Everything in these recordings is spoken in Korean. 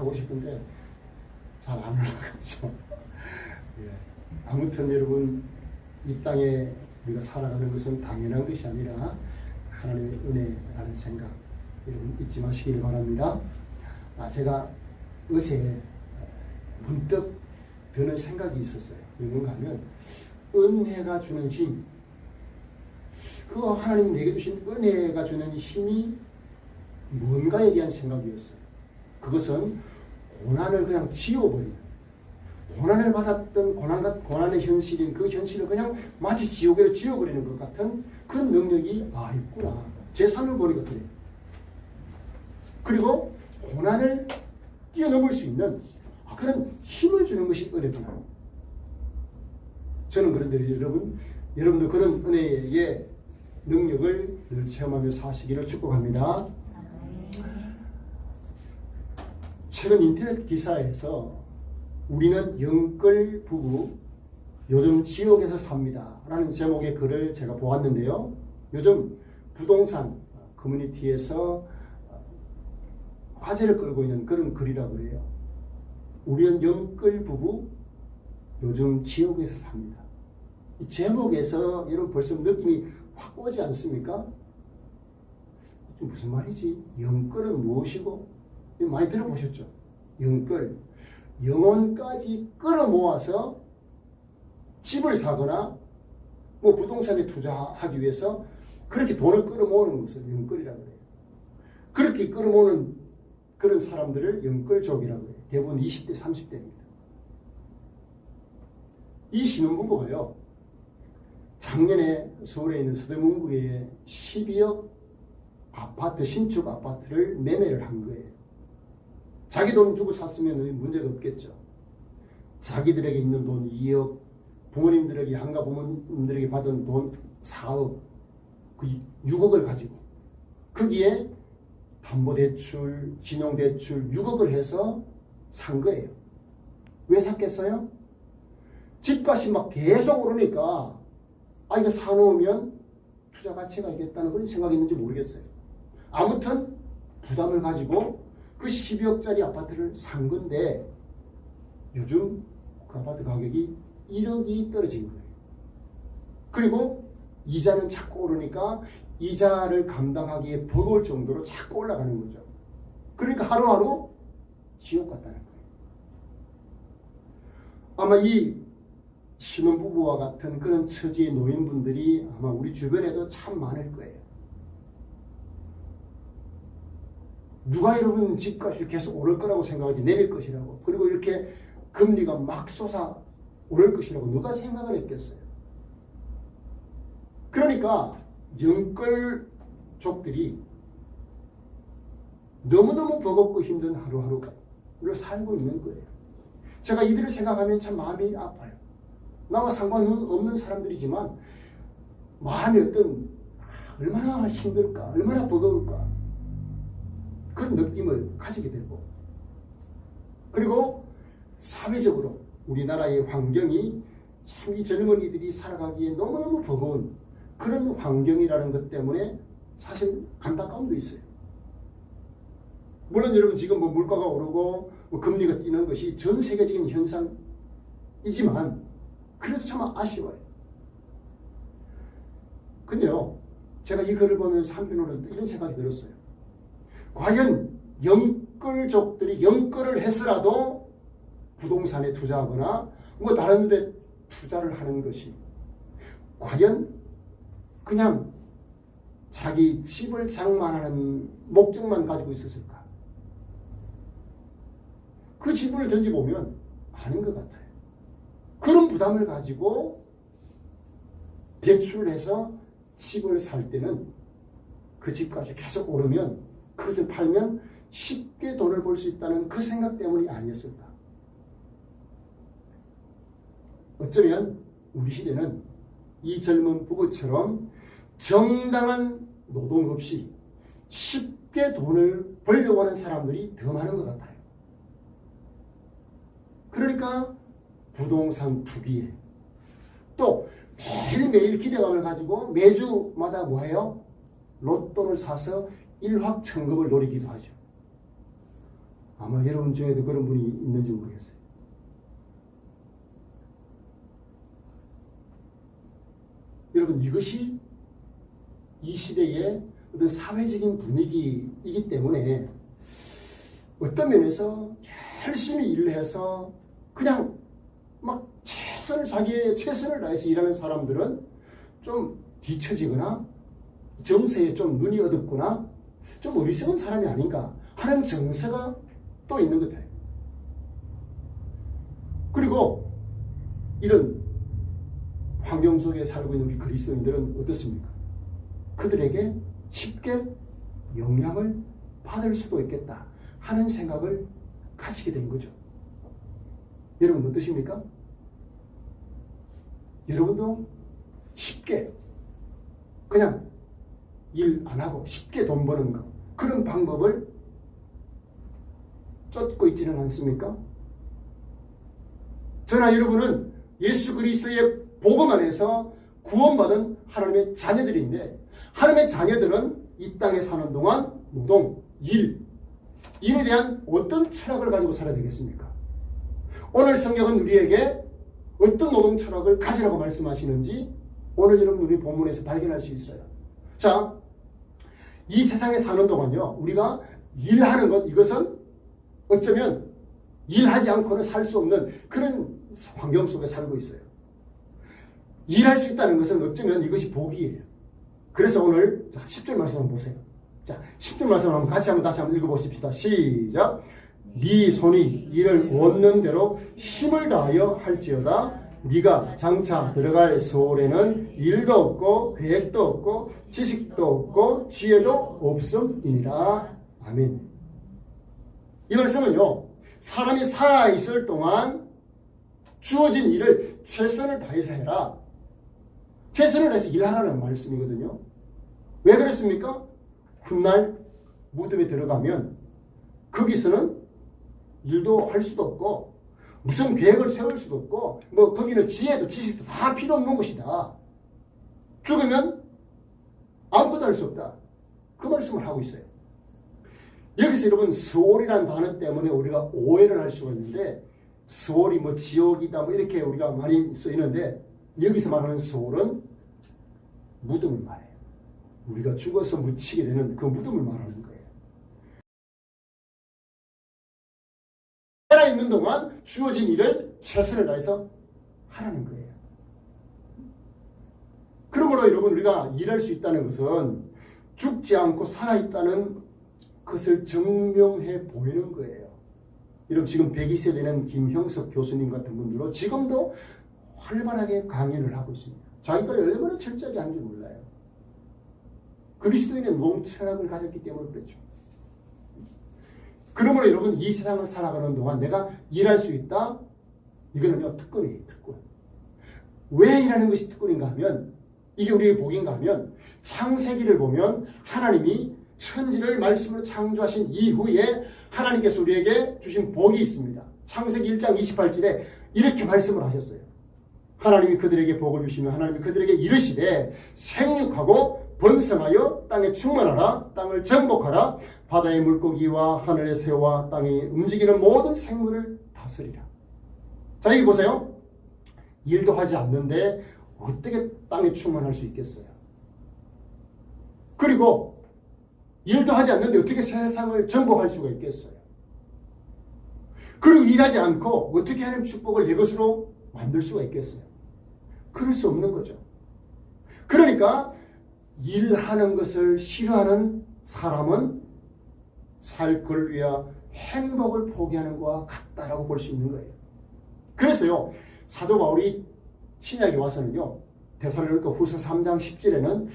하고 싶은데 잘 안 올라가죠. 예. 아무튼 여러분, 이 땅에 우리가 살아가는 것은 당연한 것이 아니라 하나님의 은혜라는 생각 여러분 잊지 마시길 바랍니다. 제가 어제 문득 드는 생각이 있었어요. 뭔가 하면 은혜가 주는 힘, 그 하나님 내게 주신 은혜가 주는 힘이 뭔가에 대한 생각이었어요. 그것은 고난을 그냥 지워버리는, 고난을 받았던 고난의 현실인 그 현실을 그냥 마치 지옥으로 지워버리는 것 같은 그런 능력이 있구나. 제 삶을 보니까 그래요. 그리고 고난을 뛰어넘을 수 있는 그런 힘을 주는 것이 은혜구나. 저는 그런데 여러분도 그런 은혜의 능력을 늘 체험하며 사시기를 축복합니다. 최근 인터넷 기사에서 우리는 영끌 부부 요즘 지옥에서 삽니다 라는 제목의 글을 제가 보았는데요. 요즘 부동산 커뮤니티에서 화제를 끌고 있는 그런 글이라고 그래요. 우리는 영끌 부부 요즘 지옥에서 삽니다. 이 제목에서 여러분 벌써 느낌이 확 오지 않습니까? 무슨 말이지? 영끌은 무엇이고? 많이 들어보셨죠? 영끌, 영혼까지 끌어모아서 집을 사거나 뭐 부동산에 투자하기 위해서 그렇게 돈을 끌어모으는 것을 영끌이라고 해요. 그렇게 끌어모으는 그런 사람들을 영끌족이라고 해요. 대부분 20대, 30대입니다. 이 신혼부부가요, 작년에 서울에 있는 서대문구에 12억 아파트, 신축 아파트를 매매를 한 거예요. 자기 돈 주고 샀으면 문제가 없겠죠. 자기들에게 있는 돈 2억, 부모님들에게, 한가 부모님들에게 받은 돈 4억, 그 6억을 가지고 거기에 담보대출, 신용대출 6억을 해서 산 거예요. 왜 샀겠어요? 집값이 막 계속 오르니까 이거 사놓으면 투자 가치가 있겠다는 그런 생각이 있는지 모르겠어요. 아무튼 부담을 가지고 그 12억짜리 아파트를 산 건데 요즘 그 아파트 가격이 1억이 떨어진 거예요. 그리고 이자는 자꾸 오르니까 이자를 감당하기에 버거울 정도로 자꾸 올라가는 거죠. 그러니까 하루하루 지옥 같다는 거예요. 아마 이 신혼부부와 같은 그런 처지의 노인분들이 아마 우리 주변에도 참 많을 거예요. 누가 여러분 집값이 계속 오를 거라고 생각하지 내릴 것이라고, 그리고 이렇게 금리가 막 솟아 오를 것이라고 누가 생각을 했겠어요. 그러니까 영끌족들이 너무너무 버겁고 힘든 하루하루를 살고 있는 거예요. 제가 이들을 생각하면 참 마음이 아파요. 나와 상관없는 사람들이지만 마음이 얼마나 힘들까, 얼마나 버거울까, 그런 느낌을 가지게 되고, 그리고 사회적으로 우리나라의 환경이 참 이 젊은이들이 살아가기에 너무너무 버거운 그런 환경이라는 것 때문에 사실 안타까움도 있어요. 물론 여러분 지금 물가가 오르고 금리가 뛰는 것이 전 세계적인 현상이지만 그래도 참 아쉬워요. 근데요, 제가 이 글을 보면서 한편으로는 이런 생각이 들었어요. 과연 영끌족들이 영끌을 했으라도 부동산에 투자하거나 다른 데 투자를 하는 것이 과연 그냥 자기 집을 장만하는 목적만 가지고 있었을까? 그 질문을 던져보면 아닌 것 같아요. 그런 부담을 가지고 대출을 해서 집을 살 때는 그 집값이 계속 오르면 그것을 팔면 쉽게 돈을 벌 수 있다는 그 생각 때문이 아니었을까? 어쩌면 우리 시대는 이 젊은 부부처럼 정당한 노동 없이 쉽게 돈을 벌려고 하는 사람들이 더 많은 것 같아요. 그러니까 부동산 투기에 또 매일매일 기대감을 가지고 매주마다 뭐해요? 로또를 사서 일확천금을 노리기도 하죠. 아마 여러분 중에도 그런 분이 있는지 모르겠어요. 여러분, 이것이 이 시대의 어떤 사회적인 분위기이기 때문에 어떤 면에서 열심히 일을 해서 그냥 막 자기의 최선을 다해서 일하는 사람들은 좀 뒤처지거나 정세에 좀 눈이 어둡거나 좀 어리석은 사람이 아닌가 하는 정서가 또 있는 것 같아요. 그리고 이런 환경 속에 살고 있는 우리 그리스도인들은 어떻습니까? 그들에게 쉽게 영향을 받을 수도 있겠다 하는 생각을 가지게 된 거죠. 여러분 어떠십니까? 여러분도 쉽게 그냥 일 안 하고 쉽게 돈 버는 거, 그런 방법을 쫓고 있지는 않습니까? 저나 여러분은 예수 그리스도의 복음 안에서 구원받은 하나님의 자녀들인데, 하나님의 자녀들은 이 땅에 사는 동안 노동, 일에 대한 어떤 철학을 가지고 살아야 되겠습니까? 오늘 성경은 우리에게 어떤 노동 철학을 가지라고 말씀하시는지 오늘 여러분 우리 본문에서 발견할 수 있어요. 자, 이 세상에 사는 동안요, 우리가 일하는 것, 이것은 어쩌면 일하지 않고는 살 수 없는 그런 환경 속에 살고 있어요. 일할 수 있다는 것은 어쩌면 이것이 복이에요. 그래서 오늘 10절 말씀 한번 보세요. 자, 10절 말씀 한번 다시 한번 읽어보십시다. 시작. 네 손이 이를 얻는 대로 힘을 다하여 할지어다. 네가 장차 들어갈 서울에는 일도 없고 계획도 없고 지식도 없고 지혜도 없음이니라. 아멘. 이 말씀은요, 사람이 살아있을 동안 주어진 일을 최선을 다해서 해라, 최선을 다해서 일하라는 말씀이거든요. 왜 그렇습니까? 훗날 무덤에 들어가면 거기서는 일도 할 수도 없고 무슨 계획을 세울 수도 없고 뭐 거기는 지혜도 지식도 다 필요 없는 곳이다. 죽으면 아무것도 할 수 없다. 그 말씀을 하고 있어요. 여기서 여러분 서울이라는 단어 때문에 우리가 오해를 할 수가 있는데, 서울이 뭐 지옥이다 뭐 이렇게 우리가 많이 쓰이는데, 여기서 말하는 서울은 무덤을 말해요. 우리가 죽어서 묻히게 되는 그 무덤을 말하는 거예요. 살아있는 동안 주어진 일을 최선을 다해서 하라는 거예요. 그러므로 여러분 우리가 일할 수 있다는 것은 죽지 않고 살아있다는 것을 증명해 보이는 거예요. 여러분 지금 120세 되는 김형석 교수님 같은 분들로 지금도 활발하게 강연을 하고 있습니다. 자기가 얼마나 철저하게 하는지 몰라요. 그리스도인의 농철학을 가졌기 때문에 그렇죠. 그러므로 여러분 이 세상을 살아가는 동안 내가 일할 수 있다? 이거는요 특권이에요. 특권. 왜 일하는 것이 특권인가 하면, 이게 우리의 복인가 하면, 창세기를 보면 하나님이 천지를 말씀으로 창조하신 이후에 하나님께서 우리에게 주신 복이 있습니다. 창세기 1장 28절에 이렇게 말씀을 하셨어요. 하나님이 그들에게 복을 주시며 하나님이 그들에게 이르시되 생육하고 번성하여 땅에 충만하라, 땅을 정복하라, 바다의 물고기와 하늘의 새와 땅에 움직이는 모든 생물을 다스리라. 자, 여기 보세요. 일도 하지 않는데 어떻게 땅에 충만할 수 있겠어요? 그리고 일도 하지 않는데 어떻게 세상을 정복할 수가 있겠어요? 그리고 일하지 않고 어떻게 하나님 축복을 내 것으로 만들 수가 있겠어요? 그럴 수 없는 거죠. 그러니까 일하는 것을 싫어하는 사람은 살 걸 위하 행복을 포기하는 것과 같다라고 볼 수 있는 거예요. 그래서요, 사도 바울이 신약에 와서는요, 데살로니가 후서 3장 10절에는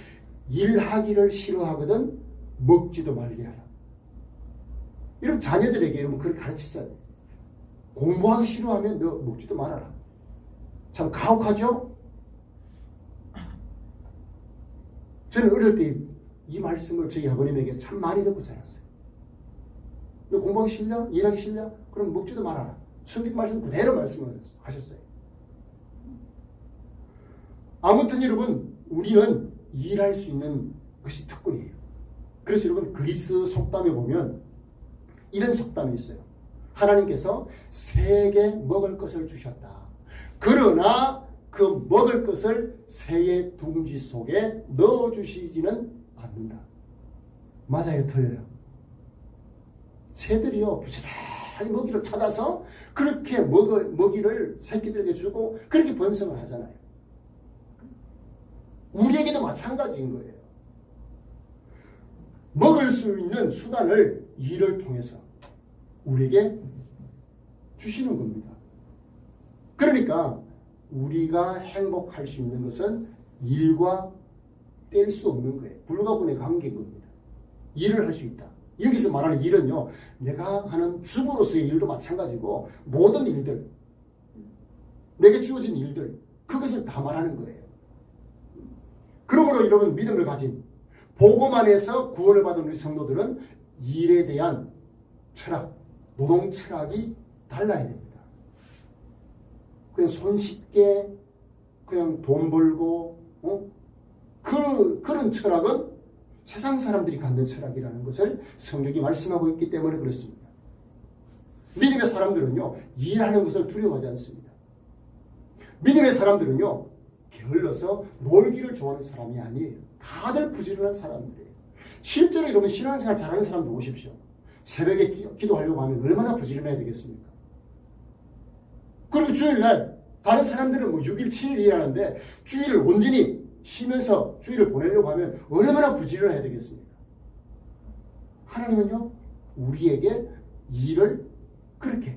일하기를 싫어하거든 먹지도 말게 하라. 이런 자녀들에게 여러분 그렇게 가르치셔야 돼요. 공부하기 싫어하면 너 먹지도 말아라. 참 가혹하죠? 저는 어릴 때 이 말씀을 저희 아버님에게 참 많이 듣고 자랐어요. 너 공부하기 싫냐? 일하기 싫냐? 그럼 먹지도 말아라. 성경 말씀 그대로 말씀을 하셨어요. 아무튼 여러분, 우리는 일할 수 있는 것이 특권이에요. 그래서 여러분 그리스 속담에 보면 이런 속담이 있어요. 하나님께서 새에게 먹을 것을 주셨다. 그러나 그 먹을 것을 새의 둥지 속에 넣어주시지는 않는다. 맞아요, 틀려요? 새들이요, 부지런히 먹이를 찾아서 그렇게 먹이를 새끼들에게 주고 그렇게 번성을 하잖아요. 우리에게도 마찬가지인 거예요. 먹을 수 있는 수단을 일을 통해서 우리에게 주시는 겁니다. 그러니까 우리가 행복할 수 있는 것은 일과 뗄 수 없는 거예요. 불가분의 관계인 겁니다. 일을 할 수 있다. 여기서 말하는 일은요, 내가 하는 주부로서의 일도 마찬가지고 모든 일들, 내게 주어진 일들, 그것을 다 말하는 거예요. 그러므로 여러분, 믿음을 가진 복음 안에서 구원을 받은 우리 성도들은 일에 대한 철학, 노동 철학이 달라야 됩니다. 그냥 손쉽게 그냥 돈 벌고 그런 철학은 세상 사람들이 갖는 철학이라는 것을 성경이 말씀하고 있기 때문에 그렇습니다. 믿음의 사람들은요, 일하는 것을 두려워하지 않습니다. 믿음의 사람들은요, 게을러서 놀기를 좋아하는 사람이 아니에요. 다들 부지런한 사람들이에요. 실제로 여러분 신앙생활 잘하는 사람들 오십시오. 새벽에 기도하려고 하면 얼마나 부지런해야 되겠습니까? 그리고 주일날 다른 사람들은 6일, 7일 일하는데 주일을 온전히 쉬면서 주일을 보내려고 하면 얼마나 부지런해야 되겠습니까? 하나님은요, 우리에게 일을 그렇게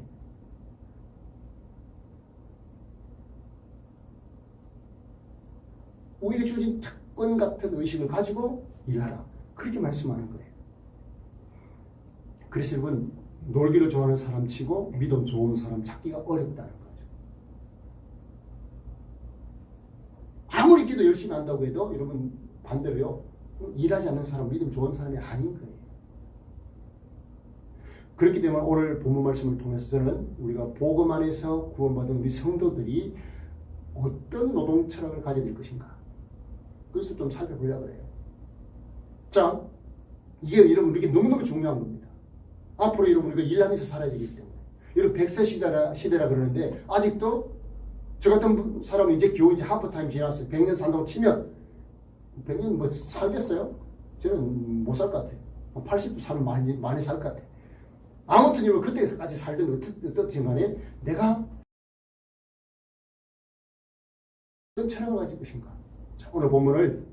우리에게 주어진 특권 같은 의식을 가지고 일하라. 그렇게 말씀하는 거예요. 그래서 여러분, 놀기를 좋아하는 사람 치고 믿음 좋은 사람 찾기가 어렵다는 거죠. 아무리 기도 열심히 한다고 해도 여러분 반대로요, 일하지 않는 사람, 믿음 좋은 사람이 아닌 거예요. 그렇기 때문에 오늘 본문 말씀을 통해서 저는 우리가 복음 안에서 구원받은 우리 성도들이 어떤 노동 철학을 가져야 될 것인가, 그것을 좀 살펴보려고 해요. 자, 이게 여러분 이게 너무너무 중요한 겁니다. 앞으로 여러분 우리가 일하면서 살아야 되기 때문에. 여러분 100세 시대라 그러는데 아직도 저 같은 사람은 이제 겨우 이제 하프타임 지났어요. 100년 산다고 치면 100년 뭐 살겠어요? 저는 못 살 것 같아요. 80도 살면 많이 살 것 같아요. 아무튼 여러분 그때까지 살든 어떻든 간에 내가 어떤 철학을 가질 것인가. 자, 오늘 본문을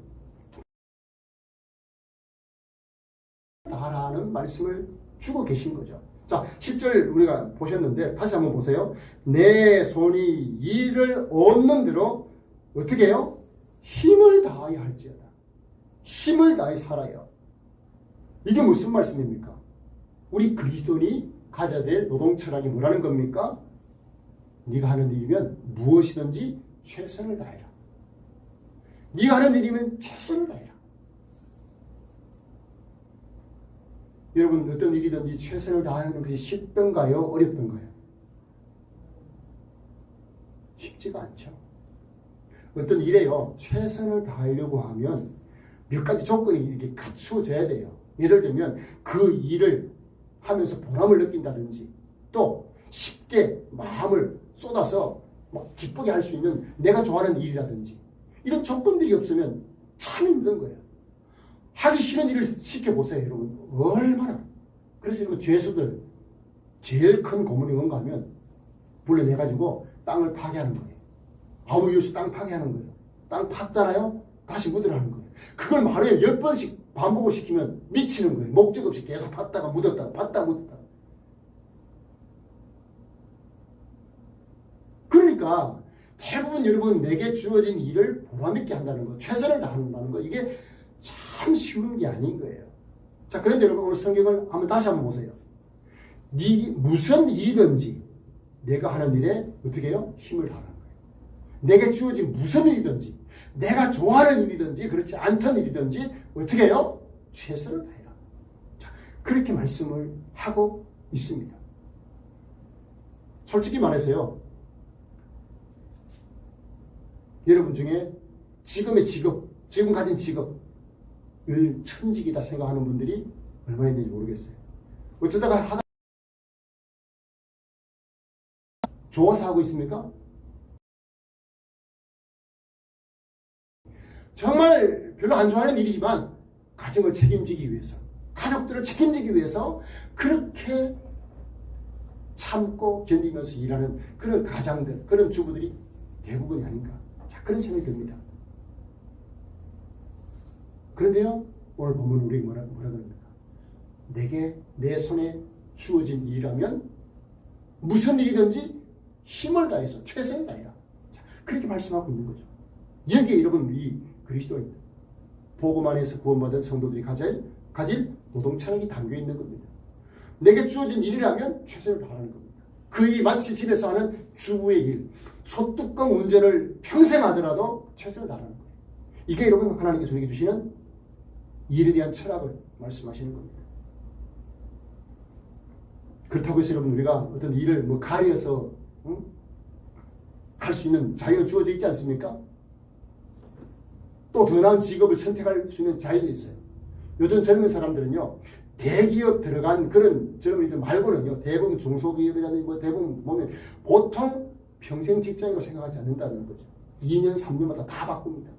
다라는 말씀을 주고 계신 거죠. 자, 10절 우리가 보셨는데 다시 한번 보세요. 내 손이 일을 얻는 대로 어떻게 해요? 힘을 다하여 할지어다. 힘을 다해 살아요. 이게 무슨 말씀입니까? 우리 그리스도인이 가져야 될 노동 철학이 뭐라는 겁니까? 네가 하는 일이면 무엇이든지 최선을 다해라. 네가 하는 일이면 최선을 다해라. 여러분 어떤 일이든지 최선을 다하는 것이 쉽던가요? 어렵던가요? 쉽지가 않죠. 어떤 일에요, 최선을 다하려고 하면 몇 가지 조건이 이렇게 갖추어져야 돼요. 예를 들면 그 일을 하면서 보람을 느낀다든지, 또 쉽게 마음을 쏟아서 막 기쁘게 할 수 있는 내가 좋아하는 일이라든지, 이런 조건들이 없으면 참 힘든 거예요. 하기 싫은 일을 시켜보세요, 여러분. 얼마나. 그래서 여러분, 죄수들 제일 큰 고문이 뭔가 하면 불러내가지고 땅을 파괴하는 거예요. 아무 이유 없이 땅 파괴하는 거예요. 땅 팠잖아요? 다시 묻으라는 거예요. 그걸 하루에 10번씩 반복을 시키면 미치는 거예요. 목적 없이 계속 팠다가 묻었다가 팠다가 묻었다가. 그러니까 대부분 여러분 내게 주어진 일을 보람있게 한다는 거, 최선을 다한다는 거, 이게 참 쉬운 게 아닌 거예요. 자, 그런데 여러분 오늘 성경을 다시 한번 보세요. 무슨 일이든지 내가 하는 일에 어떻게 해요? 힘을 다하는 거예요. 내게 주어진 무슨 일이든지, 내가 좋아하는 일이든지 그렇지 않던 일이든지 어떻게 해요? 최선을 다해라. 자, 그렇게 말씀을 하고 있습니다. 솔직히 말해서요, 여러분 중에 지금 가진 직업을 천직이다 생각하는 분들이 얼마나 있는지 모르겠어요. 어쩌다가 하다 좋아서 하고 있습니까? 정말 별로 안 좋아하는 일이지만 가정을 책임지기 위해서, 가족들을 책임지기 위해서 그렇게 참고 견디면서 일하는 그런 가장들, 그런 주부들이 대부분이 아닌가. 자, 그런 생각이 듭니다. 그런데요, 오늘 보면 우리 뭐라 그럽니까? 내게 내 손에 주어진 일이라면 무슨 일이든지 힘을 다해서 최선을 다해라. 자, 그렇게 말씀하고 있는 거죠. 여기에 여러분 이 그리스도인 복음 안에서 구원받은 성도들이 가질 노동 철학이 담겨 있는 겁니다. 내게 주어진 일이라면 최선을 다하는 겁니다. 그 일이 마치 집에서 하는 주부의 일, 소뚜껑 운전을 평생 하더라도 최선을 다하는 거예요. 이게 여러분 하나님께서 우리에게 주시는 일에 대한 철학을 말씀하시는 겁니다. 그렇다고 해서 여러분 우리가 어떤 일을 뭐 가려서 할 수 있는 자유가 주어져 있지 않습니까? 또 더 나은 직업을 선택할 수 있는 자유도 있어요. 요즘 젊은 사람들은요, 대기업 들어간 그런 젊은이들 말고는요, 대부분 중소기업이라든지 뭐 대부분 보면 보통 평생 직장이라고 생각하지 않는다는 거죠. 2년, 3년마다 다 바꿉니다.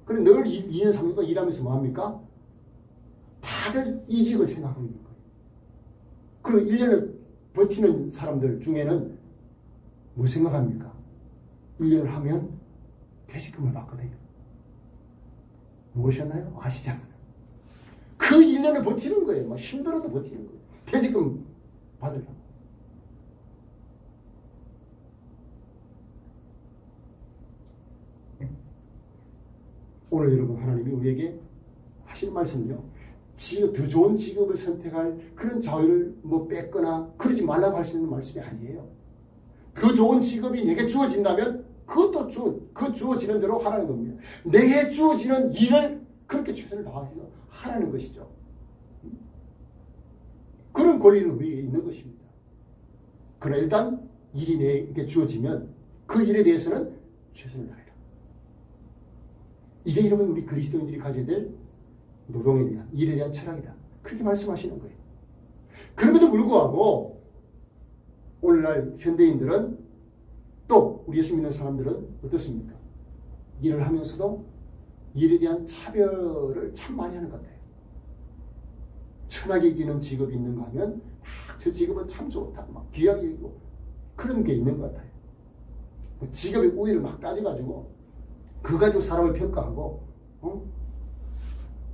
그래 늘 2년, 3년간 일하면서 뭐합니까? 다들 이직을 생각하고 있는 거예요. 그리고 1년을 버티는 사람들 중에는 뭐 생각합니까? 1년을 하면 퇴직금을 받거든요. 모르셨나요? 아시잖아요. 그 1년을 버티는 거예요. 막 힘들어도 버티는 거예요. 퇴직금 받으려고. 오늘 여러분 하나님이 우리에게 하실 말씀은요, 더 좋은 직업을 선택할 그런 자유를 뭐 뺏거나 그러지 말라고 하시는 말씀이 아니에요. 그 좋은 직업이 내게 주어진다면 그것도 주어지는 대로 하라는 겁니다. 내게 주어지는 일을 그렇게 최선을 다해서 하라는 것이죠. 그런 권리는 우리에게 있는 것입니다. 그러나 일단 일이 내게 주어지면 그 일에 대해서는 최선을 다해라. 이게 여러분 우리 그리스도인들이 가져야 될 노동에 대한, 일에 대한 철학이다. 그렇게 말씀하시는 거예요. 그럼에도 불구하고 오늘날 현대인들은 또 우리 예수 믿는 사람들은 어떻습니까? 일을 하면서도 일에 대한 차별을 참 많이 하는 것 같아요. 천하게 이기는 직업이 있는가 하면 저 직업은 참 좋다, 막 귀하게 여기고 그런 게 있는 것 같아요. 직업의 우위를 막 따져가지고 그 가지고 사람을 평가하고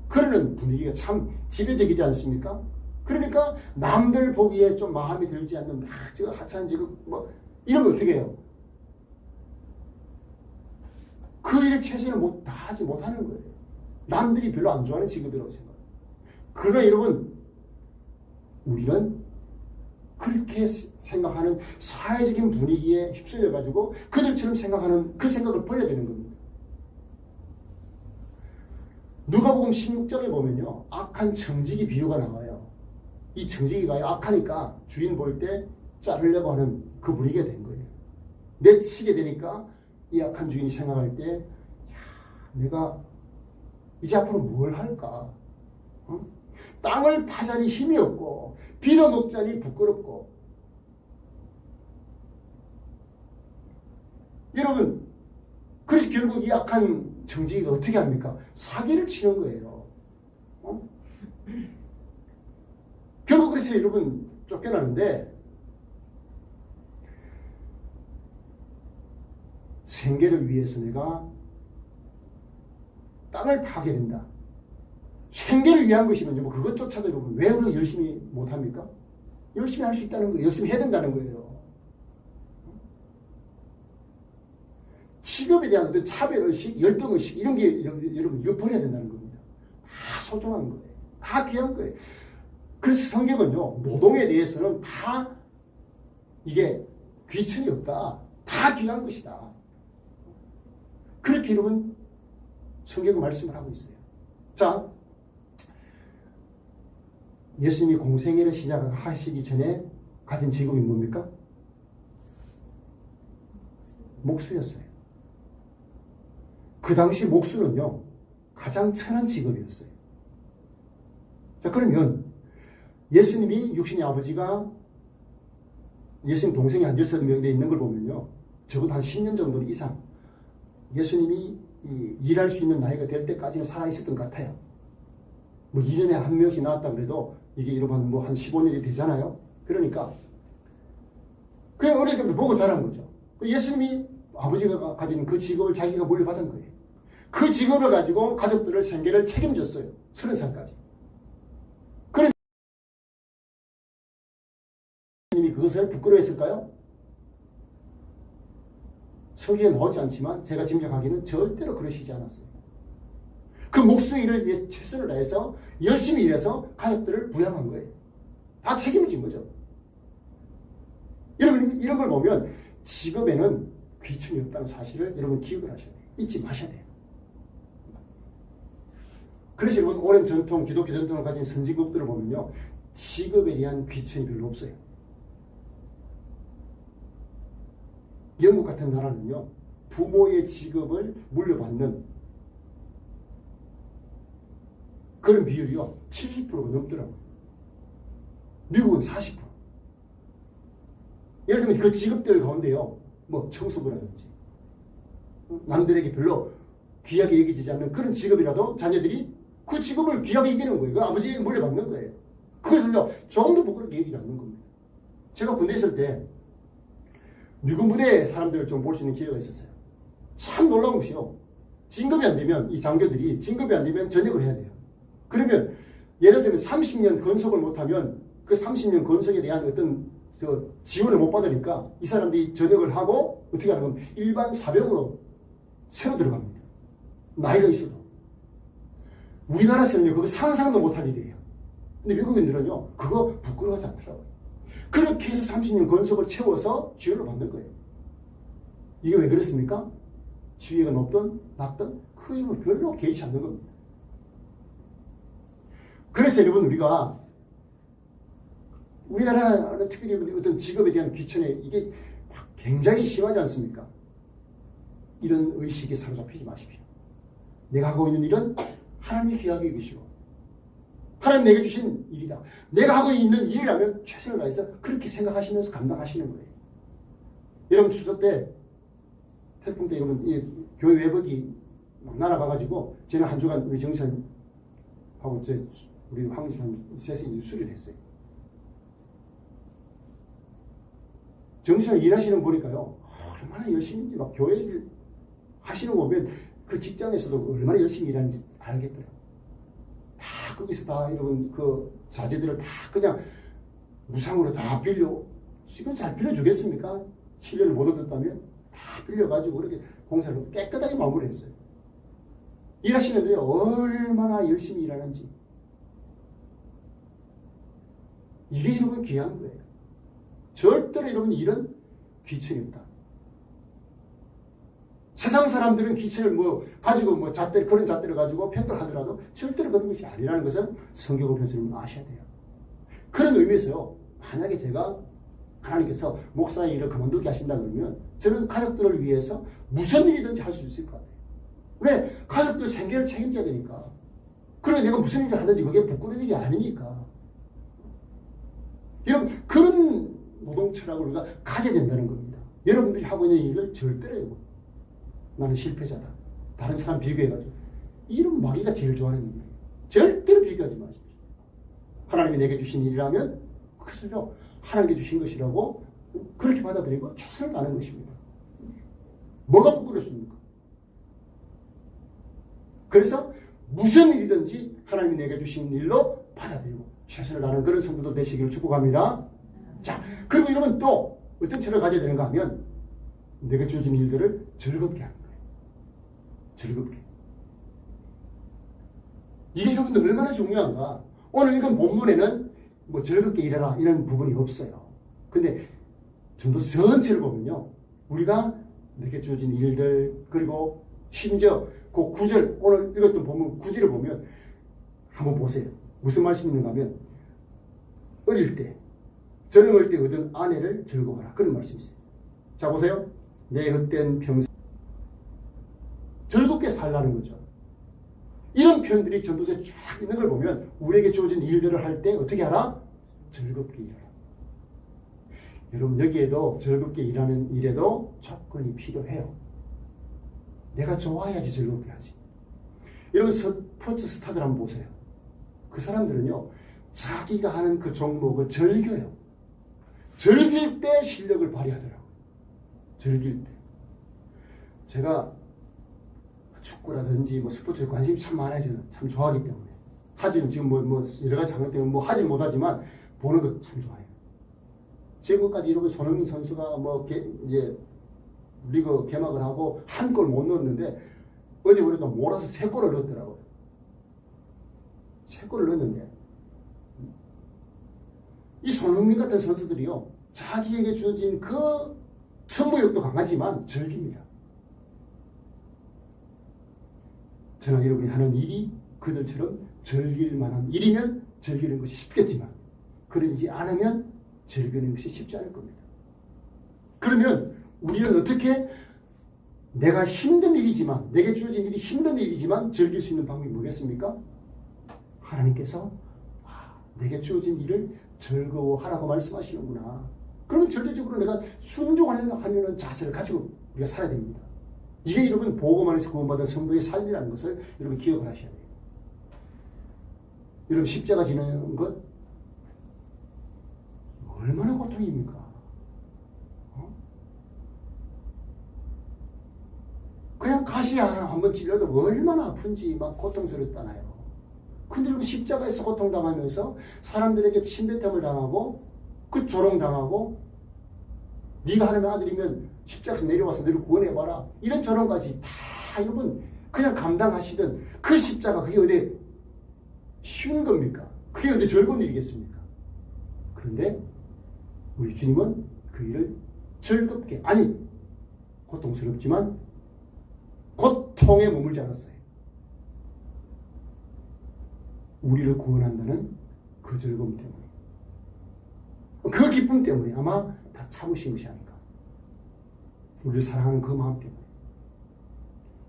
그러는 분위기가 참 지배적이지 않습니까? 그러니까 남들 보기에 좀 마음에 들지 않는 저 하찮은 직업 뭐 이러면 어떻게 해요? 그 일에 최선을 다하지 못하는 거예요. 남들이 별로 안 좋아하는 직업이라고 생각해요. 그러나 여러분, 우리는 그렇게 생각하는 사회적인 분위기에 휩쓸려가지고 그들처럼 생각하는 그 생각을 버려야 되는 겁니다. 누가복음 16장에 보면요, 악한 청지기 비유가 나와요. 이 청지기가 악하니까 주인 볼 때 자르려고 하는 그 분위기가 된 거예요. 내치게 되니까 이 악한 주인이 생각할 때, 야, 내가 이제 앞으로 뭘 할까? 땅을 파자니 힘이 없고 빌어먹자니 부끄럽고. 여러분, 그래서 결국 이 악한 청지기가 어떻게 합니까? 사기를 치는 거예요. 결국 그래서 여러분 쫓겨나는데, 생계를 위해서 내가 땅을 파게 된다. 생계를 위한 것이면요, 뭐 그것조차도 여러분 왜 우리가 열심히 못합니까? 열심히 할 수 있다는 거예요. 열심히 해야 된다는 거예요. 직업에 대한 어떤 차별의식, 열등의식 이런 게 여러분 이거 버려야 된다는 겁니다. 다 소중한 거예요. 다 귀한 거예요. 그래서 성경은요, 노동에 대해서는 다 이게 귀천이 없다. 다 귀한 것이다. 그렇게 여러분 성경은 말씀을 하고 있어요. 자, 예수님이 공생애를 시작하시기 전에 가진 직업이 뭡니까? 목수였어요. 그 당시 목수는요, 가장 천한 직업이었어요. 자, 그러면 예수님이 육신의 아버지가 예수님 동생이 한 6명이 있는 걸 보면요. 적어도 한 10년 정도 이상 예수님이 일할 수 있는 나이가 될 때까지는 살아있었던 것 같아요. 뭐 2년에 한 명씩 나왔다 그래도 이게 여러분 뭐 한 15년이 되잖아요. 그러니까 그냥 어릴 때부터 보고 자란 거죠. 예수님이 아버지가 가진 그 직업을 자기가 물려받은 거예요. 그 직업을 가지고 가족들을 생계를 책임졌어요. 30살까지. 그런 예수님이 그것을 부끄러워했을까요? 서기에 나오지 않지만 제가 짐작하기는 절대로 그러시지 않았어요. 그 목숨의 일을 위해 최선을 다해서 열심히 일해서 가족들을 부양한 거예요. 다 책임진 거죠. 여러분 이런 걸 보면 직업에는 귀천이 없다는 사실을 여러분 기억을 하셔야 돼요. 잊지 마셔야 돼요. 그래서 여러분 오랜 전통, 기독교 전통을 가진 선진국들을 보면요. 직업에 대한 귀천이 별로 없어요. 영국 같은 나라는요. 부모의 직업을 물려받는 그런 비율이요. 70%가 넘더라고요. 미국은 40%. 예를 들면 그 직업들 가운데요. 뭐 청소부라든지 남들에게 별로 귀하게 여기지 않는 그런 직업이라도 자녀들이 그 직업을 귀하게 여기는 거예요. 그 아버지에게 물려받는 거예요. 그것을요. 조금도 부끄럽게 여기지 않는 겁니다. 제가 군대에 있을 때 미군 부대 사람들을 좀 볼 수 있는 기회가 있었어요. 참 놀라운 것이요. 진급이 안 되면 이 장교들이 진급이 안 되면 전역을 해야 돼요. 그러면 예를 들면 30년 건속을 못하면 그 30년 건속에 대한 어떤 지원을 못 받으니까 이 사람들이 전역을 하고 어떻게 하는 건 일반 사병으로 새로 들어갑니다. 나이가 있어도. 우리나라에서는요 그거 상상도 못할 일이에요. 근데 미국인들은요 그거 부끄러워하지 않더라고요. 그렇게 해서 30년 건속을 채워서 지원을 받는 거예요. 이게 왜 그렇습니까? 지위가 높든 낮든 그 힘을 별로 개의치 않는 겁니다. 그래서 여러분 우리나라 특별히 어떤 직업에 대한 귀천에 이게 굉장히 심하지 않습니까? 이런 의식에 사로잡히지 마십시오. 내가 하고 있는 일은 하나님이 귀하게 여기시고 하나님 내게 주신 일이다. 내가 하고 있는 일이라면 최선을 다해서 그렇게 생각하시면서 감당하시는 거예요. 여러분 추석 때 태풍 때 여러분 교회 외벽이 막 날아가가지고 저는 한 주간 우리 정선하고 우리 황선 셋이 수리를 했어요. 정신을 일하시는 거 보니까요. 얼마나 열심히인지 막 교회 일 하시는 거 보면 그 직장에서도 얼마나 열심히 일하는지 알겠더라고요. 다 거기서 다 여러분 그 자재들을 다 그냥 무상으로 다 빌려 지금 잘 빌려주겠습니까? 신뢰를 못 얻었다면 다 빌려가지고 그렇게 공사를 깨끗하게 마무리했어요. 일하시는데요. 얼마나 열심히 일하는지 이게 여러분 귀한 거예요. 절대로 여러분 일은 귀천이 없다. 세상 사람들은 귀천을 가지고 잣대 그런 잣대를 가지고 평가하더라도 절대로 그런 것이 아니라는 것은 성경을 보면서 여러분 아셔야 돼요. 그런 의미에서요. 만약에 제가 하나님께서 목사의 일을 그만두게 하신다 그러면 저는 가족들을 위해서 무슨 일이든지 할 수 있을 것 같아요. 왜? 가족들 생계를 책임져야 되니까. 그래 내가 무슨 일을 하든지 그게 부끄러운 일이 아니니까. 여러분 그런 노동 철학을 우리가 가져야 된다는 겁니다. 여러분들이 하고 있는 일을 절대로 나는 실패자다. 다른 사람 비교해가지고 이런 마귀가 제일 좋아하는 일이에요. 절대로 비교하지 마십시오. 하나님이 내게 주신 일이라면 그것을요 하나님께 주신 것이라고 그렇게 받아들이고 최선을 다하는 것입니다. 뭐가 부끄럽습니까? 그래서 무슨 일이든지 하나님이 내게 주신 일로 받아들이고 최선을 다하는 그런 성도들 되시기를 축복합니다. 자, 그리고 여러분 또 어떤 철을 가져야 되는가 하면 내가 주어진 일들을 즐겁게 하는 거예요. 즐겁게. 이게 여러분들 얼마나 중요한가. 오늘 읽은 본문에는 즐겁게 일해라 이런 부분이 없어요. 근데 전도서 전체를 보면요. 우리가 내게 주어진 일들 그리고 심지어 그 9절 오늘 읽었던 본문 9절을 보면 한번 보세요. 무슨 말씀이 있는가 하면 어릴 때 젊을 때 얻은 아내를 즐거워하라. 그런 말씀이 있어요. 자 보세요. 내 헛된 평생 즐겁게 살라는 거죠. 이런 표현들이 전도서에 쫙 있는 걸 보면 우리에게 주어진 일들을 할 때 어떻게 하라? 즐겁게 일하라. 여러분 여기에도 즐겁게 일하는 일에도 조건이 필요해요. 내가 좋아야지 즐겁게 하지. 여러분 스포츠 스타들 한번 보세요. 그 사람들은요 자기가 하는 그 종목을 즐겨요. 즐길 때 실력을 발휘하더라고요. 즐길 때. 제가 축구라든지 뭐 스포츠에 관심이 참 많아요. 저는 참 좋아하기 때문에. 하지는 지금 뭐 여러 가지 상황 때문에 뭐 하진 못하지만 보는 거 참 좋아해요. 지금까지 이렇게 손흥민 선수가 뭐 이제 리그 개막을 하고 한 골 못 넣었는데 어제 보니까 몰아서 3골을 넣었더라고요. 3골을 넣었는데 이 손흥민 같은 선수들이요 자기에게 주어진 그 승부욕도 강하지만 즐깁니다. 저는 여러분이 하는 일이 그들처럼 즐길 만한 일이면 즐기는 것이 쉽겠지만 그러지 않으면 즐기는 것이 쉽지 않을 겁니다. 그러면 우리는 어떻게 내가 힘든 일이지만 내게 주어진 일이 힘든 일이지만 즐길 수 있는 방법이 뭐겠습니까? 하나님께서 내게 주어진 일을 즐거워하라고 말씀하시는구나. 그러면 절대적으로 내가 순종하려는 하려는 자세를 가지고 우리가 살아야 됩니다. 이게 여러분 복음 안에서 구원받은 성도의 삶이라는 것을 여러분 기억을 하셔야 돼요. 여러분 십자가 지는 것 얼마나 고통입니까? 그냥 가시 한번 찔려도 얼마나 아픈지 막 고통스럽잖아요. 근데 여러분 십자가에서 고통당하면서 사람들에게 침뱉음을 당하고 그 조롱당하고 네가 하나님의 아들이면 십자가에서 내려와서 너를 구원해봐라 이런 조롱까지 다 여러분 그냥 감당하시던 그 십자가 그게 어디 쉬운 겁니까? 그게 어디 즐거운 일이겠습니까? 그런데 우리 주님은 그 일을 즐겁게 아니 고통스럽지만 고통에 머물지 않았어요. 우리를 구원한다는 그 즐거움 때문에 그 기쁨 때문에 아마 다 참으신 것이 아닐까. 우리를 사랑하는 그 마음 때문에.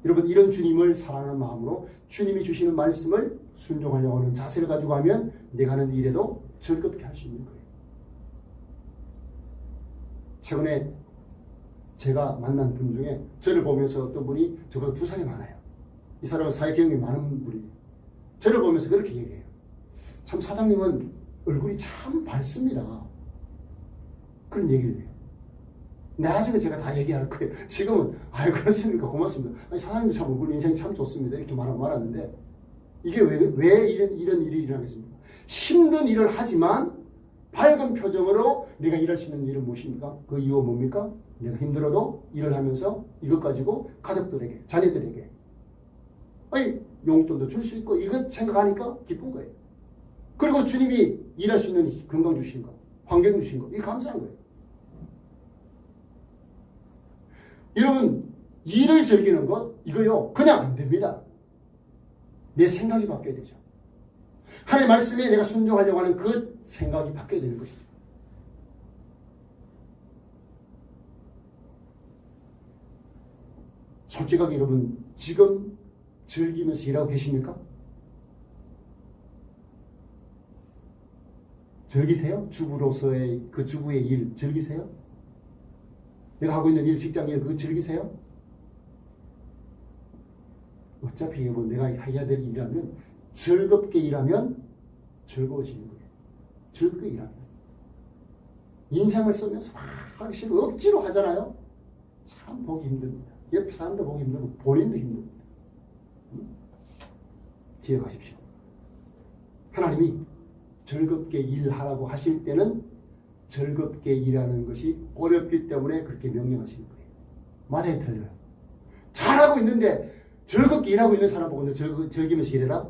여러분 이런 주님을 사랑하는 마음으로 주님이 주시는 말씀을 순종하려고 하는 자세를 가지고 하면 내가 하는 일에도 즐겁게 할 수 있는 거예요. 최근에 제가 만난 분 중에 저를 보면서 어떤 분이 저보다 2살이 많아요. 이 사람은 사회 경험이 많은 분이에요. 저를 보면서 그렇게 얘기해요. 참 사장님은 얼굴이 참 밝습니다. 그런 얘기를 해요. 나중에 제가 다 얘기할 거예요. 지금은 아유 그렇습니까? 고맙습니다. 아니, 사장님도 참 얼굴 인생이 참 좋습니다. 이렇게 말하는데 이게 왜 이런 일이 일어나겠습니까? 힘든 일을 하지만 밝은 표정으로 내가 일할 수 있는 일은 무엇입니까? 그 이유가 뭡니까? 내가 힘들어도 일을 하면서 이것 가지고 가족들에게 자녀들에게 아니 용돈도 줄 수 있고 이것 생각하니까 기쁜 거예요. 그리고 주님이 일할 수 있는 건강 주신 거 환경 주신 거 이게 감사한 거예요. 여러분 일을 즐기는 것 이거요 그냥 안 됩니다. 내 생각이 바뀌어야 되죠. 하나님의 말씀에 내가 순종하려고 하는 그 생각이 바뀌어야 되는 것이죠. 솔직하게 여러분 지금 즐기면서 일하고 계십니까? 즐기세요? 주부로서의 그 주부의 일 즐기세요? 내가 하고 있는 일 직장 일 그거 즐기세요? 어차피 뭐 내가 해야 될 일이라면 즐겁게 일하면 즐거워지는 거예요. 즐겁게 일하면 인상을 쓰면서 막 하기 싫어 억지로 하잖아요. 참 보기 힘듭니다. 옆 사람도 보기 힘들고 본인도 힘듭니다. 기억하십시오. 하나님이 즐겁게 일하라고 하실 때는 즐겁게 일하는 것이 어렵기 때문에 그렇게 명령하시는 거예요. 맞아요, 틀려요. 잘하고 있는데 즐겁게 일하고 있는 사람 보고 너 즐기면서 일해라?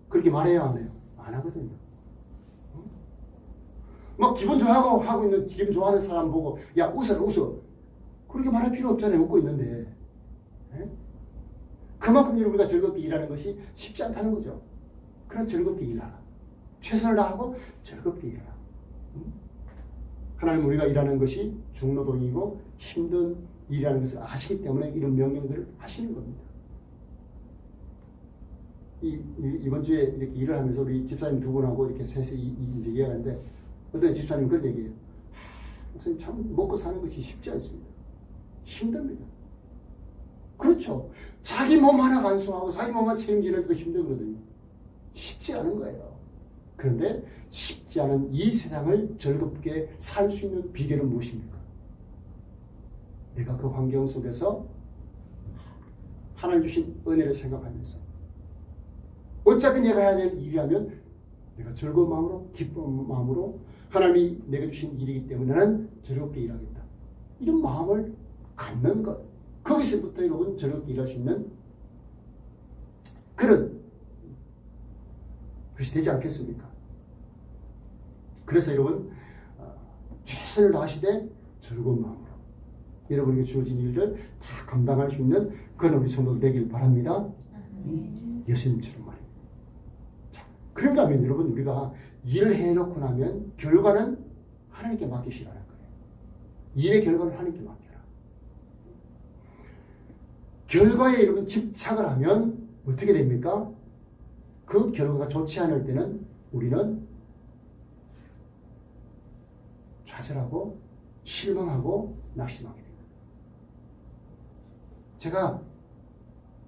그렇게 말해요, 안 해요? 안 하거든요. 막 기분 좋아하고 하고 있는 기분 좋아하는 사람 보고 야 웃어 그렇게 말할 필요 없잖아요. 웃고 있는데 그만큼 우리가 즐겁게 일하는 것이 쉽지 않다는 거죠. 그럼 즐겁게 일하라. 최선을 다하고 즐겁게 일하라. 하나님 우리가 일하는 것이 중노동이고 힘든 일이라는 것을 아시기 때문에 이런 명령들을 하시는 겁니다. 이번 주에 이렇게 일을 하면서 우리 집사님 2분하고 이렇게 셋이 이제 이야기하는데 어떤 집사님 그런 얘기예요. 목사님 참 먹고 사는 것이 쉽지 않습니다. 힘듭니다. 그렇죠. 자기 몸 하나 간수하고 자기 몸만 책임지는 것도 힘들거든요. 쉽지 않은 거예요. 그런데 쉽지 않은 이 세상을 즐겁게 살 수 있는 비결은 무엇입니까? 내가 그 환경 속에서 하나님 주신 은혜를 생각하면서 어차피 내가 해야 될 일이라면 내가 즐거운 마음으로 기쁜 마음으로 하나님이 내가 주신 일이기 때문에 나는 즐겁게 일하겠다. 이런 마음을 갖는 것. 거기서부터 여러분 즐겁게 일할 수 있는 그런 것이 되지 않겠습니까? 그래서 여러분 최선을 다하시되 즐거운 마음으로 여러분에게 주어진 일을 다 감당할 수 있는 그런 우리 성도들 되길 바랍니다. 예수님처럼 말입니다. 자, 그런가 하면 여러분 우리가 일을 해놓고 나면 결과는 하나님께 맡기시라는 거예요. 일의 결과는 하나님께 맡겨라. 결과에 여러분 집착을 하면 어떻게 됩니까? 그 결과가 좋지 않을 때는 우리는 좌절하고 실망하고 낙심하게 됩니다. 제가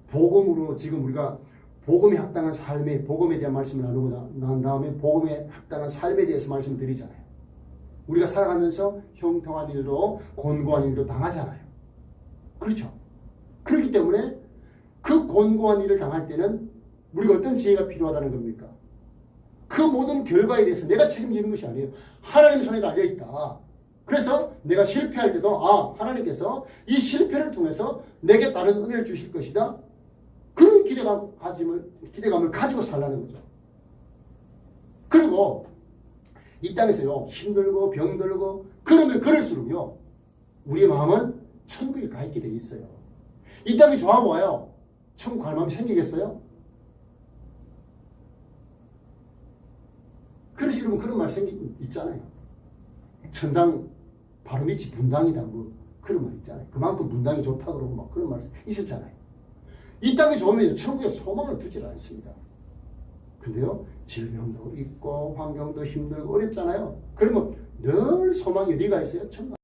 복음으로 지금 우리가 복음에 합당한 삶에 복음에 대한 말씀을 나누고 난 다음에 복음에 합당한 삶에 대해서 말씀을 드리잖아요. 우리가 살아가면서 형통한 일도 곤고한 일도 당하잖아요. 그렇죠? 그렇기 때문에 그 곤고한 일을 당할 때는 우리가 어떤 지혜가 필요하다는 겁니까? 그 모든 결과에 대해서 내가 책임지는 것이 아니에요. 하나님 손에 달려있다. 그래서 내가 실패할 때도 하나님께서 이 실패를 통해서 내게 다른 은혜를 주실 것이다. 그런 기대감을 가지고 살라는 거죠. 그리고 이 땅에서요 힘들고 병들고 그러면 그럴수록요 우리의 마음은 천국에 가 있게 돼 있어요. 이 땅이 좋아보아요. 천국 갈 마음이 생기겠어요? 그러시려면 그런 말 있잖아요. 천당 바로 밑이 분당이다. 뭐 그런 말 있잖아요. 그만큼 분당이 좋다 그러고 막 그런 말 있었잖아요. 이 땅이 좋으면 천국에 소망을 두질 않습니다. 근데요 질병도 있고 환경도 힘들고 어렵잖아요. 그러면 늘 소망이 어디가 있어요? 천국.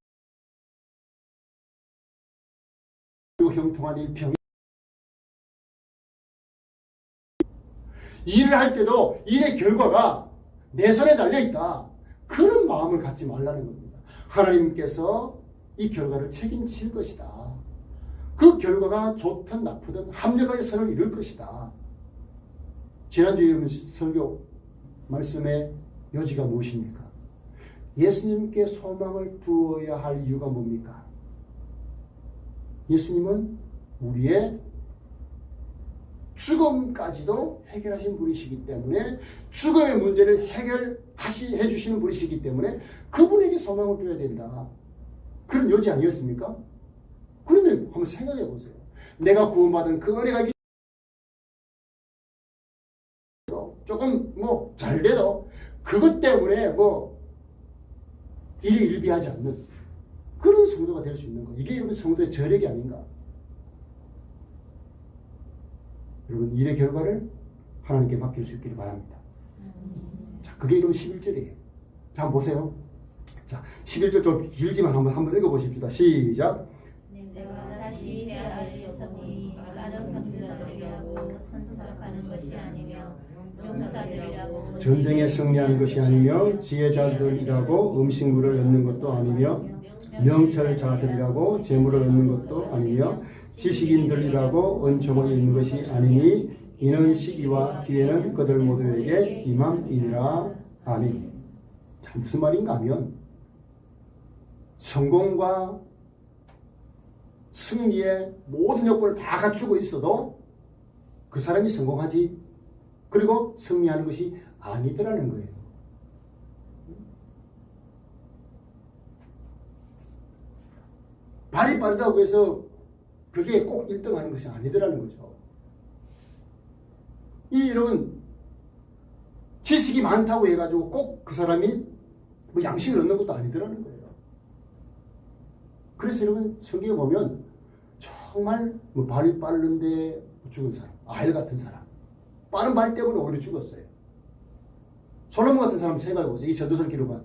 그리고 형통한 일, 병 일을 할 때도 일의 결과가 내 손에 달려있다. 그런 마음을 갖지 말라는 겁니다. 하나님께서 이 결과를 책임지실 것이다. 그 결과가 좋든 나쁘든 합력하게 선을 이룰 것이다. 지난주에 설교 말씀의 요지가 무엇입니까? 예수님께 소망을 두어야 할 이유가 뭡니까? 예수님은 우리의 죽음까지도 해결하신 분이시기 때문에 죽음의 문제를 해주시는 분이시기 때문에 그분에게 소망을 줘야 된다. 그런 요지 아니었습니까? 그러면 한번 생각해 보세요. 내가 구원받은 그 은혜가 조금 잘 돼도 그것 때문에 일이 일비하지 않는 그런 성도가 될 수 있는 거. 이게 여러분 성도의 저력이 아닌가? 여러분 일의 결과를 하나님께 맡길 수 있기를 바랍니다. 자, 그게 여러분 11절이에요. 자, 한번 보세요. 자, 11절 좀 길지만 한번 읽어보십시다. 시작. 내가 다시 헤아리셨으니 다른 병들들이라고 선척하는 것이 아니며 용사들이라고 전쟁에 승리하는 것이 아니며 지혜자들이라고 음식물을 얻는 것도 아니며 명철자들이라고 재물을 얻는 것도 아니며 지식인들이라고 은총을 얻는 것이 아니니 이는 시기와 기회는 그들 모두에게 임함이니라. 아멘. 자, 무슨 말인가 하면 성공과 승리의 모든 요건을 다 갖추고 있어도 그 사람이 성공하지 그리고 승리하는 것이 아니더라는 거예요. 발이 빠르다고 해서 그게 꼭 1등 하는 것이 아니더라는 거죠. 여러분 지식이 많다고 해가지고 꼭 그 사람이 양식을 얻는 것도 아니더라는 거예요. 그래서 여러분 성경에 보면 정말 발이 빠른데 죽은 사람, 아일 같은 사람, 빠른 발 때문에 오히려 죽었어요. 솔로몬 같은 사람 생각해보세요. 이 전도서를 기록한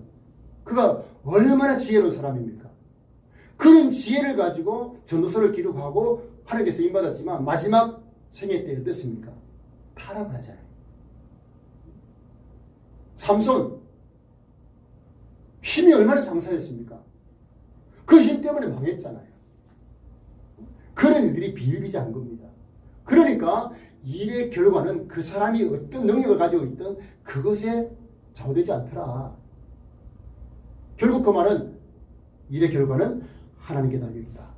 그가 얼마나 지혜로운 사람입니까? 그런 지혜를 가지고 전도서를 기록하고 하나님께서 인받았지만 마지막 생애 때 어땠습니까? 타락하잖아요. 삼손 힘이 얼마나 장사했습니까? 그 힘 때문에 망했잖아요. 그런 일들이 비일비재한 겁니다. 그러니까 일의 결과는 그 사람이 어떤 능력을 가지고 있든 그것에 좌우되지 않더라. 결국 그 말은 일의 결과는 하나님께 달려있다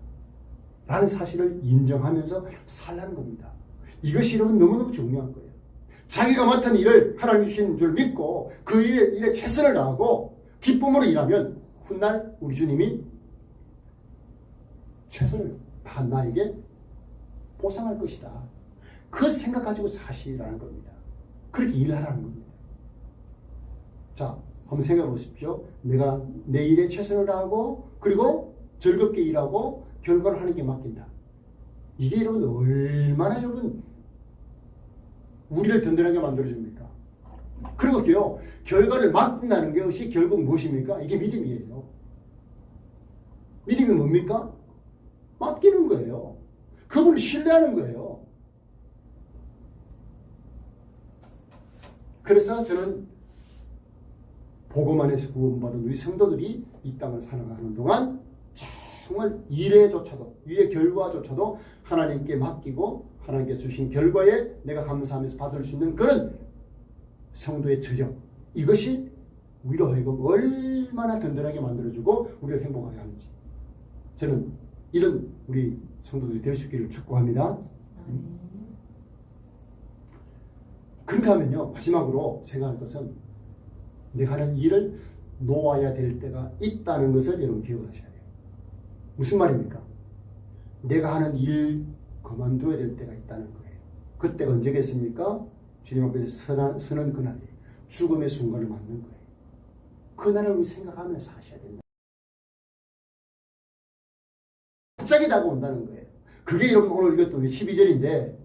라는 사실을 인정하면서 살라는 겁니다. 이것이 여러분 너무너무 중요한 거예요. 자기가 맡은 일을 하나님 주신 줄 믿고 그 일에 최선을 다하고 기쁨으로 일하면 훗날 우리 주님이 최선을 다한 나에게 보상할 것이다. 그 생각 가지고 사시라는 겁니다. 그렇게 일하라는 겁니다. 자, 한번 생각해 보십시오. 내가 내 일에 최선을 다하고 그리고 즐겁게 일하고 결과를 하나님께 맡긴다. 이게 여러분 얼마나 여러분 우리를 든든하게 만들어줍니까? 그리고요, 결과를 맡긴다는 것이 결국 무엇입니까? 이게 믿음이에요. 믿음이 뭡니까? 맡기는 거예요. 그분을 신뢰하는 거예요. 그래서 저는 복음 안에서 구원받은 우리 성도들이 이 땅을 살아가는 동안 정말 일에조차도, 일의 결과조차도 하나님께 맡기고 하나님께 주신 결과에 내가 감사하면서 받을 수 있는 그런 성도의 저력, 이것이 우리로 하여금 얼마나 든든하게 만들어주고 우리를 행복하게 하는지, 저는 이런 우리 성도들이 될 수 있기를 축복합니다. 그렇게 하면요, 마지막으로 생각할 것은 내가 하는 일을 놓아야 될 때가 있다는 것을 여러분 기억하셔야 돼요. 무슨 말입니까? 내가 하는 일 그만둬야 될 때가 있다는 거예요. 그때가 언제겠습니까? 주님 앞에서 서는 그날이에요. 죽음의 순간을 맞는 거예요. 그날을 우리 생각하면서 하셔야 된다. 갑자기 다가온다는 거예요. 그게 여러분 오늘 읽었던 12절인데,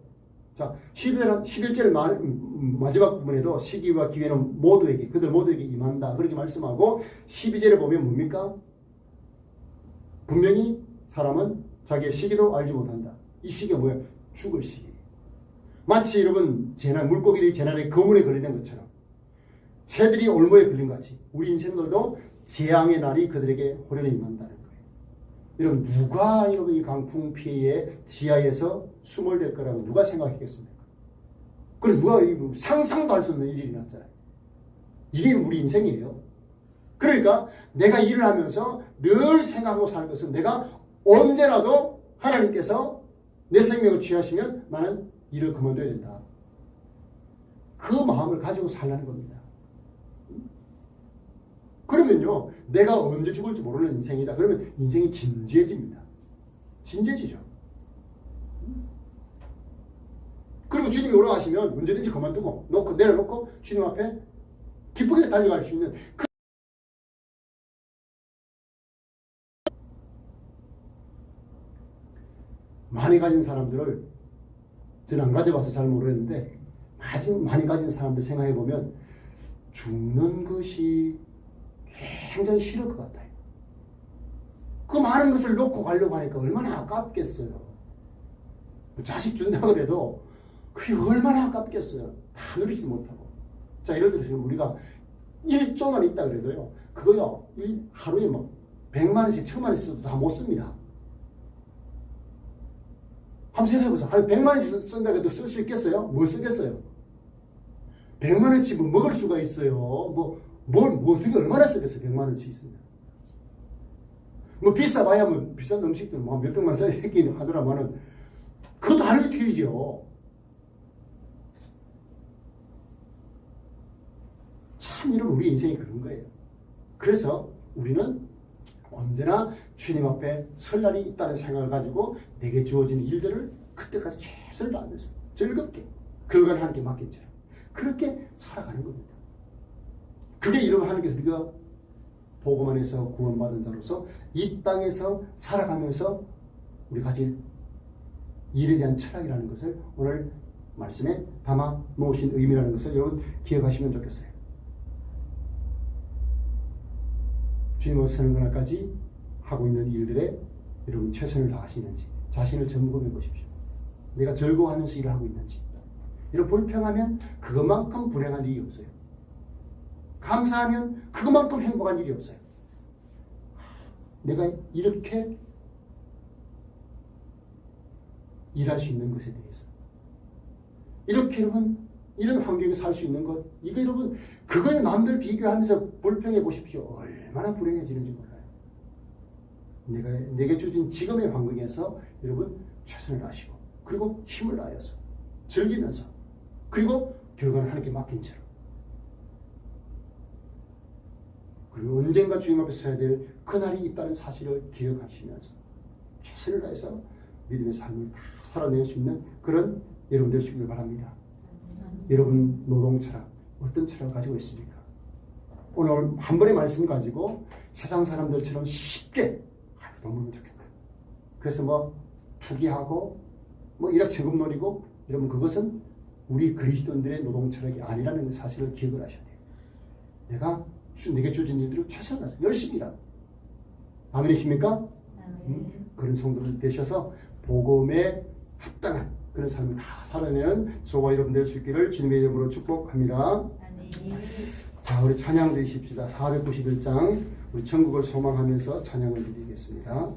자, 11절 마지막 부분에도 시기와 기회는 모두에게, 그들 모두에게 임한다, 그렇게 말씀하고 12절에 보면 뭡니까? 분명히 사람은 자기의 시기도 알지 못한다. 이 시기가 뭐예요? 죽을 시기. 마치 여러분 재난, 물고기들이 재난에 거물에 걸리는 것처럼, 새들이 올무에 걸린 것 같이 우리 인생들도 재앙의 날이 그들에게 호련히 임한다는 거예요. 여러분 누가 여러분 이 강풍 피해에 지하에서 숨을 댈 거라고 누가 생각했겠습니까? 그래서 누가 상상도 할 수 없는 일이 일어났잖아요. 이게 우리 인생이에요. 그러니까 내가 일을 하면서 늘 생각하고 사는 것은 내가 언제라도 하나님께서 내 생명을 취하시면 나는 일을 그만둬야 된다. 그 마음을 가지고 살라는 겁니다. 그러면요, 내가 언제 죽을지 모르는 인생이다. 그러면 인생이 진지해집니다. 진지해지죠. 그리고 주님이 오라 하시면 언제든지 그만두고 내려놓고 주님 앞에 기쁘게 달려갈 수 있는 그 많이 가진 사람들을 저는 안 가져봐서 잘 모르겠는데, 많이 가진 사람들 생각해보면 죽는 것이 굉장히 싫을 것 같아요. 그 많은 것을 놓고 가려고 하니까 얼마나 아깝겠어요. 자식 준다고 그래도 그게 얼마나 아깝겠어요. 다 누리지도 못하고. 자, 예를 들어서 우리가 1조만 있다 그래도요, 그거요, 하루에 뭐 100만 원씩 1000만 원씩 써도 다 못 씁니다. 한번 생각해보세요. 한 100만 원씩 쓴다 해도 쓸 수 있겠어요? 뭐 쓰겠어요? 100만 원치 뭐 먹을 수가 있어요. 어떻게 얼마나 쓰겠어요? 100만 원치 있으면. 뭐 비싸봐야 뭐 비싼 음식들 뭐 몇백만 원짜리 있긴 하더라마는 그것도 하루에 틀리죠. 참 이런 우리 인생이 그런 거예요. 그래서 우리는 언제나 주님 앞에 설 날이 있다는 생각을 가지고 내게 주어진 일들을 그때까지 최선을 다하면서 즐겁게 결과를 하나님께 맡겼죠. 그렇게 살아가는 겁니다. 그게 여러분 하나님께서 우리가 복음 안에서 구원받은 자로서 이 땅에서 살아가면서 우리가 가질 일에 대한 철학이라는 것을 오늘 말씀에 담아 놓으신 의미라는 것을 여러분 기억하시면 좋겠어요. 주님 앞에 서는 그날까지 하고 있는 일들에 여러분 최선을 다하시는지 자신을 점검해 보십시오. 내가 즐거워하면서 일을 하고 있는지. 여러분 불평하면 그것만큼 불행한 일이 없어요. 감사하면 그것만큼 행복한 일이 없어요. 내가 이렇게 일할 수 있는 것에 대해서 이렇게 여러분 이런 환경에 살 수 있는 것 이거 여러분 그거에 남들 비교하면서 불평해 보십시오. 얼마나 불행해지는지 몰라요. 내게 주어진 지금의 환경에서 여러분 최선을 다하시고 그리고 힘을 다해서 즐기면서 그리고 결과는 하나님께 맡긴 채로 그리고 언젠가 주님 앞에 서야 될 그날이 있다는 사실을 기억하시면서 최선을 다해서 믿음의 삶을 다 살아낼 수 있는 그런 여러분 될 수 있길 바랍니다. 여러분 노동 철학 어떤 철학을 가지고 있습니까? 오늘 한 번의 말씀 가지고 세상 사람들처럼 쉽게 너무 좋겠다. 그래서 뭐 투기하고 뭐 일확천금 노리고 여러분 그것은 우리 그리스도인들의 노동 철학이 아니라는 사실을 기억을 하셔야 돼요. 내게 주어진 일들을 최선을 다해서 열심히 일하고 아멘이십니까? 그런 성도들 되셔서 복음에 합당한 그런 삶을 다 살아내는 저와 여러분 될 수 있기를 주님의 이름으로 축복합니다. 자, 우리 찬양 드리십시다. 491장 우리 천국을 소망하면서 찬양을 드리겠습니다.